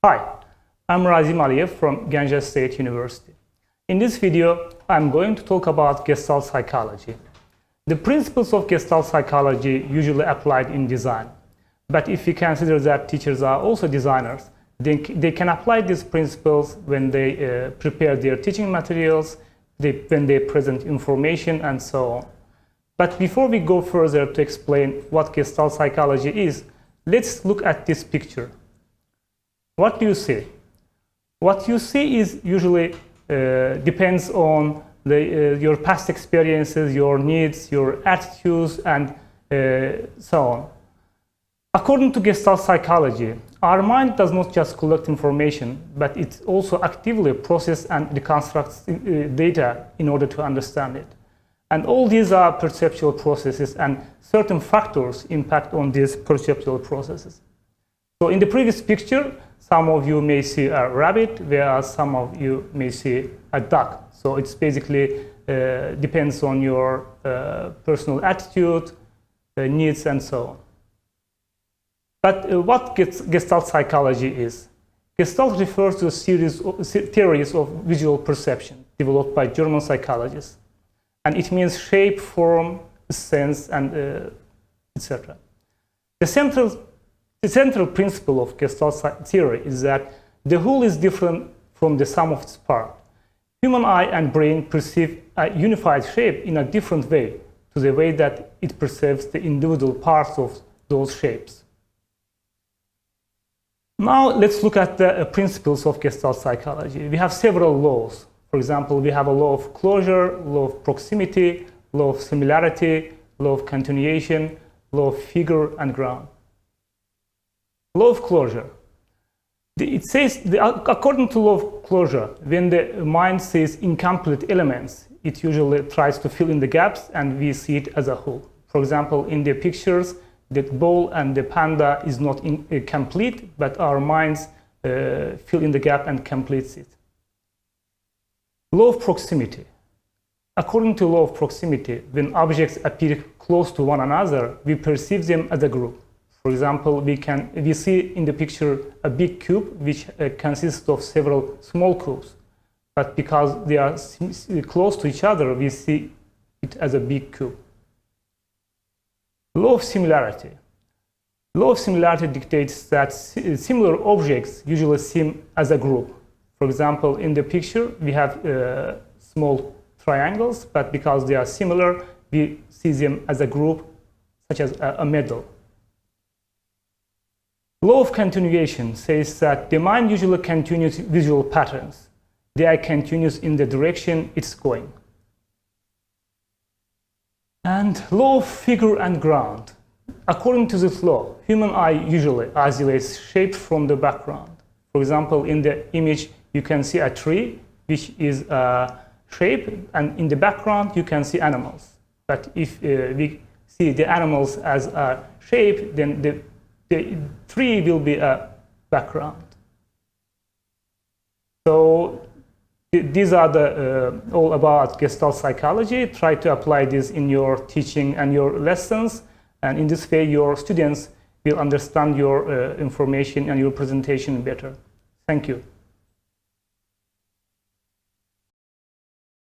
Hi, I'm Razim Aliyev from Gestalt State University. In this video, I'm going to talk about Gestalt Psychology. The principles of Gestalt Psychology usually applied in design. But if we consider that teachers are also designers, they can apply these principles when they prepare their teaching materials, when they present information, and so on. But before we go further to explain what Gestalt Psychology is, let's look at this picture. What do you see? What you see is usually depends on your past experiences, your needs, your attitudes, and so on. According to Gestalt Psychology, our mind does not just collect information, but it also actively processes and reconstructs data in order to understand it. And all these are perceptual processes, and certain factors impact on these perceptual processes. So in the previous picture, some of you may see a rabbit, whereas some of you may see a duck. So it's basically depends on your personal attitude, needs, and so on. But what Gestalt Psychology is? Gestalt refers to a series of theories of visual perception developed by German psychologists. And it means shape, form, sense, and etc. The central principle of Gestalt theory is that the whole is different from the sum of its parts. Human eye and brain perceive a unified shape in a different way to the way that it perceives the individual parts of those shapes. Now let's look at the principles of Gestalt Psychology. We have several laws. For example, we have a law of closure, law of proximity, law of similarity, law of continuation, law of figure and ground. Law of closure. It says, according to law of closure, when the mind sees incomplete elements, it usually tries to fill in the gaps, and we see it as a whole. For example, in the pictures, the ball and the panda is not complete, but our minds fill in the gap and completes it. Law of proximity. According to law of proximity, when objects appear close to one another, we perceive them as a group. For example, we see in the picture a big cube which consists of several small cubes. But because they are close to each other, we see it as a big cube. Law of similarity. Law of similarity dictates that similar objects usually seem as a group. For example, in the picture, we have small triangles, but because they are similar, we see them as a group, such as a medal. Law of continuation says that the mind usually continues visual patterns. They are continuous in the direction it's going. And law of figure and ground. According to this law, human eye usually isolates shape from the background. For example, in the image, you can see a tree, which is a shape, and in the background, you can see animals. But if we see the animals as a shape, then the tree will be a background. So these are all about Gestalt Psychology. Try to apply this in your teaching and your lessons, and in this way your students will understand your information and your presentation better. Thank you.